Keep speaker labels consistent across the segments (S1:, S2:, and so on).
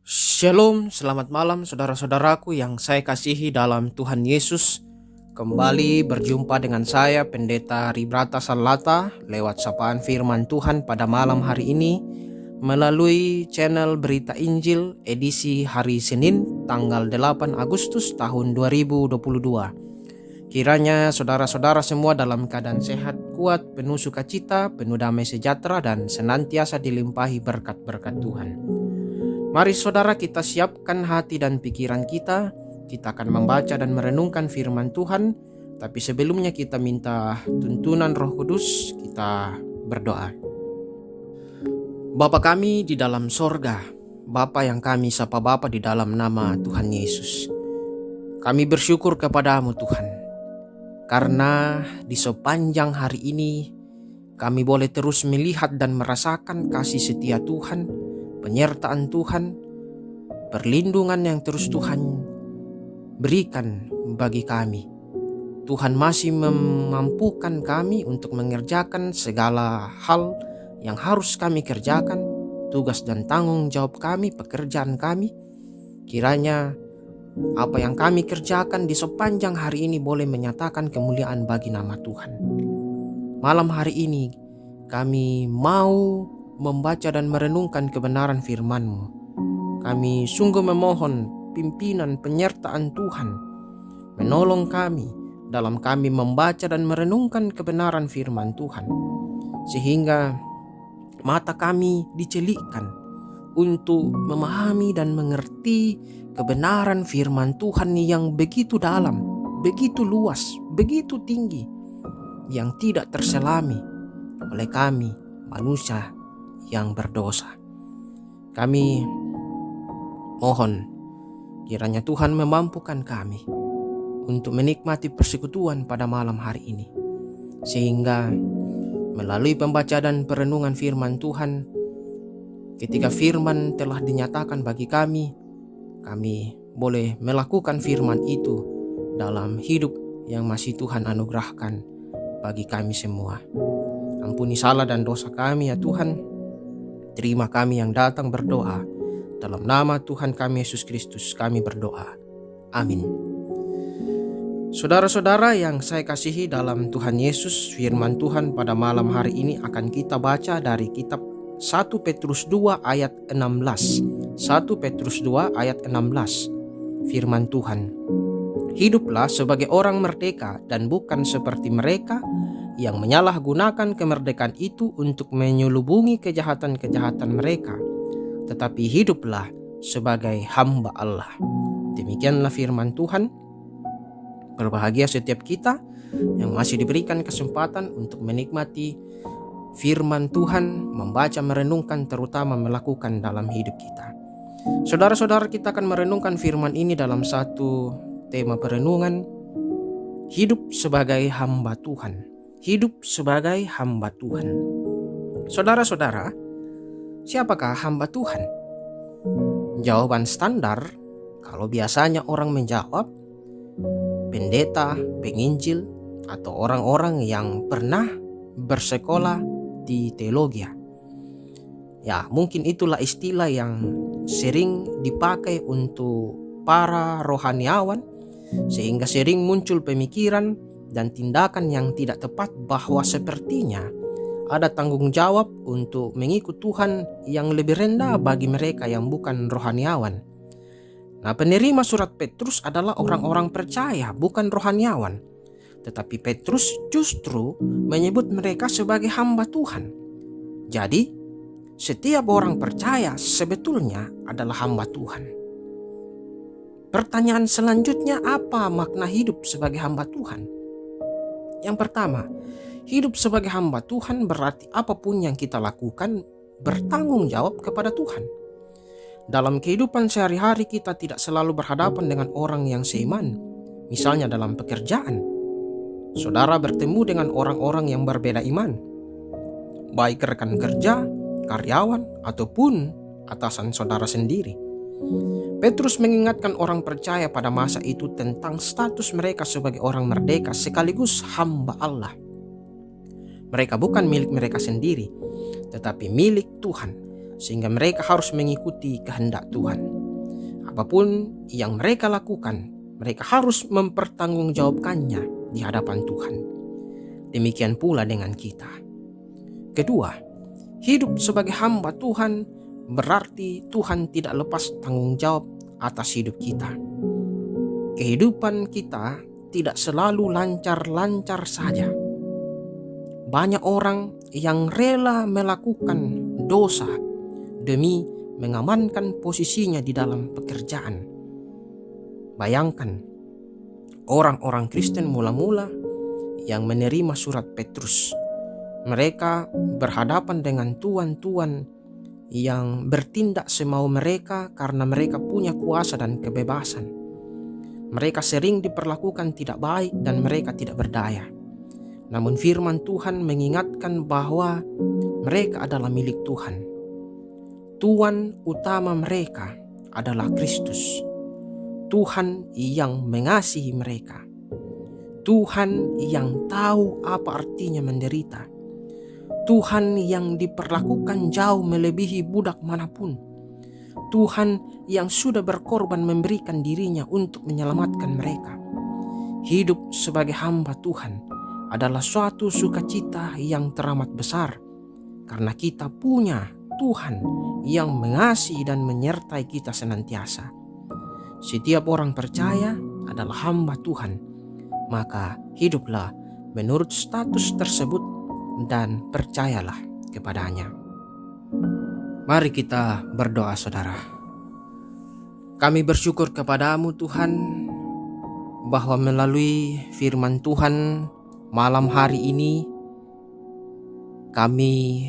S1: Shalom, selamat malam saudara-saudaraku yang saya kasihi dalam Tuhan Yesus. Kembali berjumpa dengan saya Pendeta Ribrata Salata lewat sapaan firman Tuhan pada malam hari ini melalui channel Berita Injil edisi hari Senin tanggal 8 Agustus tahun 2022. Kiranya saudara-saudara semua dalam keadaan sehat, kuat, penuh sukacita, penuh damai sejahtera dan senantiasa dilimpahi berkat-berkat Tuhan. Mari saudara kita siapkan hati dan pikiran kita. Kita akan membaca dan merenungkan firman Tuhan. Tapi sebelumnya kita minta tuntunan Roh Kudus. Kita berdoa. Bapa kami di dalam sorga, Bapa yang kami sapa Bapa di dalam nama Tuhan Yesus. Kami bersyukur kepadamu Tuhan. Karena di sepanjang hari ini kami boleh terus melihat dan merasakan kasih setia Tuhan, penyertaan Tuhan, perlindungan yang terus Tuhan berikan bagi kami. Tuhan masih memampukan kami untuk mengerjakan segala hal yang harus kami kerjakan, tugas dan tanggung jawab kami, pekerjaan kami. Kiranya apa yang kami kerjakan di sepanjang hari ini boleh menyatakan kemuliaan bagi nama Tuhan. Malam hari ini kami mau membaca dan merenungkan kebenaran firman-Mu. Kami sungguh memohon pimpinan penyertaan Tuhan menolong kami dalam kami membaca dan merenungkan kebenaran firman Tuhan, sehingga mata kami dicelikkan untuk memahami dan mengerti kebenaran firman Tuhan yang begitu dalam, begitu luas, begitu tinggi, yang tidak terselami oleh kami manusia yang berdosa. Kami mohon kiranya Tuhan memampukan kami untuk menikmati persekutuan pada malam hari ini, sehingga melalui pembaca dan perenungan firman Tuhan, ketika firman telah dinyatakan bagi kami boleh melakukan firman itu dalam hidup yang masih Tuhan anugerahkan bagi kami semua. Ampuni salah dan dosa kami ya Tuhan. Terima kami yang datang berdoa. Dalam nama Tuhan kami Yesus Kristus kami berdoa. Amin. Saudara-saudara yang saya kasihi dalam Tuhan Yesus, firman Tuhan pada malam hari ini akan kita baca dari kitab 1 Petrus 2 ayat 16. 1 Petrus 2 ayat 16. Firman Tuhan. Hiduplah sebagai orang merdeka dan bukan seperti mereka yang menyalahgunakan kemerdekaan itu untuk menyelubungi kejahatan-kejahatan mereka. Tetapi hiduplah sebagai hamba Allah. Demikianlah firman Tuhan. Berbahagia setiap kita yang masih diberikan kesempatan untuk menikmati firman Tuhan, membaca, merenungkan, terutama melakukan dalam hidup kita. Saudara-saudara, kita akan merenungkan firman ini dalam satu tema perenungan, hidup sebagai hamba Tuhan. Hidup sebagai hamba Tuhan. Saudara-saudara, siapakah hamba Tuhan? Jawaban standar kalau biasanya orang menjawab pendeta, penginjil, atau orang-orang yang pernah bersekolah di teologi. Ya, mungkin itulah istilah yang sering dipakai untuk para rohaniawan, sehingga sering muncul pemikiran dan tindakan yang tidak tepat bahwa sepertinya ada tanggung jawab untuk mengikut Tuhan yang lebih rendah bagi mereka yang bukan rohaniawan. Nah, penerima surat Petrus adalah orang-orang percaya, bukan rohaniawan. Tetapi Petrus justru menyebut mereka sebagai hamba Tuhan. Jadi, setiap orang percaya sebetulnya adalah hamba Tuhan. Pertanyaan selanjutnya, apa makna hidup sebagai hamba Tuhan? Yang pertama, hidup sebagai hamba Tuhan berarti apapun yang kita lakukan bertanggung jawab kepada Tuhan. Dalam kehidupan sehari-hari kita tidak selalu berhadapan dengan orang yang seiman. Misalnya dalam pekerjaan, saudara bertemu dengan orang-orang yang berbeda iman, baik rekan kerja, karyawan, ataupun atasan saudara sendiri. Petrus mengingatkan orang percaya pada masa itu tentang status mereka sebagai orang merdeka sekaligus hamba Allah. Mereka bukan milik mereka sendiri, tetapi milik Tuhan, sehingga mereka harus mengikuti kehendak Tuhan. Apapun yang mereka lakukan, mereka harus mempertanggungjawabkannya di hadapan Tuhan. Demikian pula dengan kita. Kedua, hidup sebagai hamba Tuhan berarti Tuhan tidak lepas tanggung jawab atas hidup kita. Kehidupan kita tidak selalu lancar-lancar saja. Banyak orang yang rela melakukan dosa demi mengamankan posisinya di dalam pekerjaan. Bayangkan orang-orang Kristen mula-mula yang menerima surat Petrus. Mereka berhadapan dengan tuan-tuan yang bertindak semau mereka karena mereka punya kuasa dan kebebasan. Mereka sering diperlakukan tidak baik dan mereka tidak berdaya. Namun firman Tuhan mengingatkan bahwa mereka adalah milik Tuhan. Tuan utama mereka adalah Kristus. Tuhan yang mengasihi mereka. Tuhan yang tahu apa artinya menderita. Tuhan yang diperlakukan jauh melebihi budak manapun. Tuhan yang sudah berkorban memberikan dirinya untuk menyelamatkan mereka. Hidup sebagai hamba Tuhan adalah suatu sukacita yang teramat besar, karena kita punya Tuhan yang mengasihi dan menyertai kita senantiasa. Setiap orang percaya adalah hamba Tuhan, maka hiduplah menurut status tersebut dan percayalah kepadanya. Mari kita berdoa, saudara. Kami bersyukur kepadamu Tuhan, bahwa melalui firman Tuhan malam hari ini kami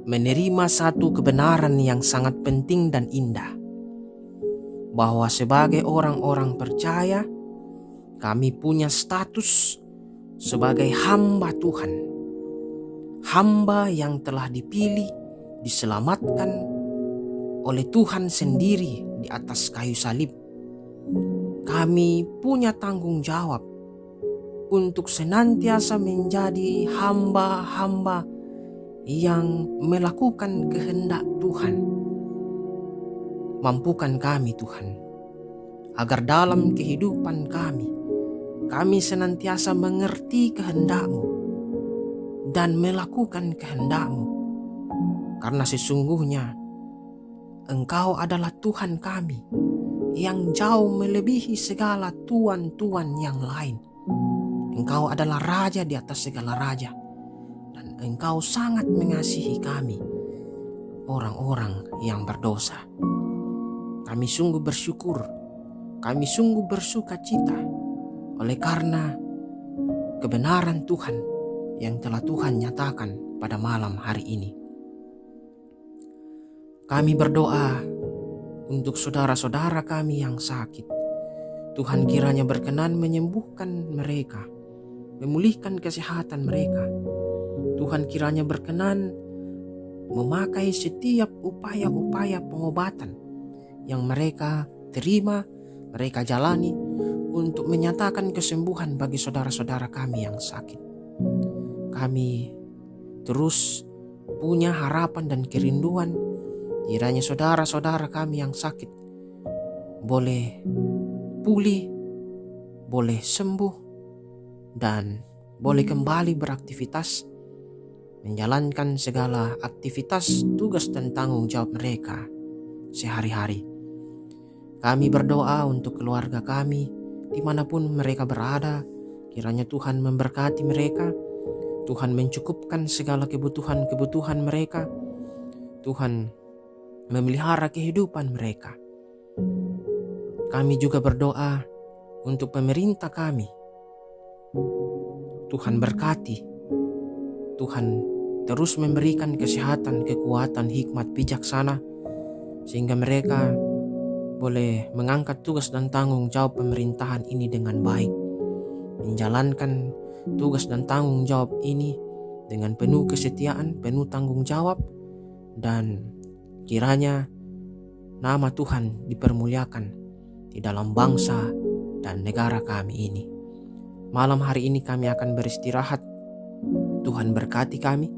S1: menerima satu kebenaran yang sangat penting dan indah, bahwa sebagai orang-orang percaya kami punya status sebagai hamba Tuhan. Hamba yang telah dipilih, diselamatkan oleh Tuhan sendiri di atas kayu salib. Kami punya tanggung jawab untuk senantiasa menjadi hamba-hamba yang melakukan kehendak Tuhan. Mampukan kami Tuhan, agar dalam kehidupan kami senantiasa mengerti kehendak-Mu dan melakukan kehendak-Mu, karena sesungguhnya Engkau adalah Tuhan kami yang jauh melebihi segala tuan-tuan yang lain. Engkau adalah Raja di atas segala raja, dan Engkau sangat mengasihi kami, orang-orang yang berdosa. Kami sungguh bersyukur, kami sungguh bersuka cita oleh karena kebenaran Tuhan yang telah Tuhan nyatakan pada malam hari ini. Kami berdoa untuk saudara-saudara kami yang sakit. Tuhan kiranya berkenan menyembuhkan mereka, memulihkan kesehatan mereka. Tuhan kiranya berkenan memakai setiap upaya-upaya pengobatan yang mereka terima, mereka jalani untuk menyatakan kesembuhan bagi saudara-saudara kami yang sakit. Kami terus punya harapan dan kerinduan kiranya saudara-saudara kami yang sakit boleh pulih, boleh sembuh, dan boleh kembali beraktivitas, menjalankan segala aktivitas, tugas dan tanggung jawab mereka sehari-hari. Kami berdoa untuk keluarga kami dimanapun mereka berada. Kiranya Tuhan memberkati mereka, Tuhan mencukupkan segala kebutuhan-kebutuhan mereka, Tuhan memelihara kehidupan mereka. Kami juga berdoa untuk pemerintah kami. Tuhan berkati, Tuhan terus memberikan kesehatan, kekuatan, hikmat, bijaksana, sehingga mereka boleh mengangkat tugas dan tanggung jawab pemerintahan ini dengan baik, menjalankan tugas dan tanggung jawab ini dengan penuh kesetiaan, penuh tanggung jawab, dan kiranya nama Tuhan dipermuliakan di dalam bangsa dan negara kami ini. Malam hari ini kami akan beristirahat. Tuhan berkati kami,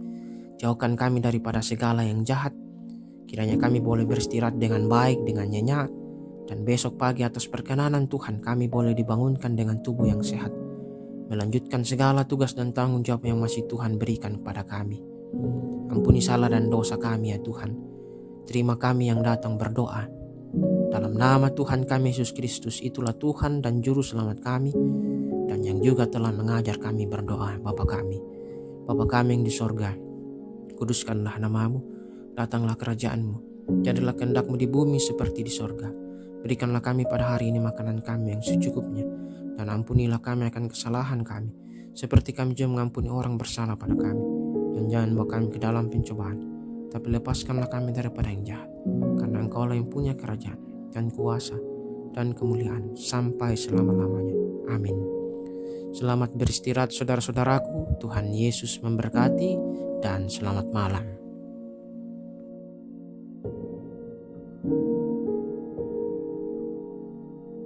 S1: jauhkan kami daripada segala yang jahat. Kiranya kami boleh beristirahat dengan baik, dengan nyenyak. Dan besok pagi atas perkenanan Tuhan kami boleh dibangunkan dengan tubuh yang sehat, melanjutkan segala tugas dan tanggung jawab yang masih Tuhan berikan kepada kami. Ampuni salah dan dosa kami ya Tuhan. Terima kami yang datang berdoa. Dalam nama Tuhan kami Yesus Kristus, itulah Tuhan dan Juru Selamat kami, dan yang juga telah mengajar kami berdoa. Bapa kami yang di sorga, kuduskanlah namamu, datanglah kerajaanmu, jadilah kehendak-Mu di bumi seperti di sorga. Berikanlah kami pada hari ini makanan kami yang secukupnya, dan ampunilah kami akan kesalahan kami, seperti kami juga mengampuni orang bersalah pada kami. Dan jangan bawa kami ke dalam pencobaan, tapi lepaskanlah kami daripada yang jahat, karena Engkaulah yang punya kerajaan dan kuasa dan kemuliaan sampai selama-lamanya. Amin. Selamat beristirahat saudara-saudaraku. Tuhan Yesus memberkati dan selamat malam.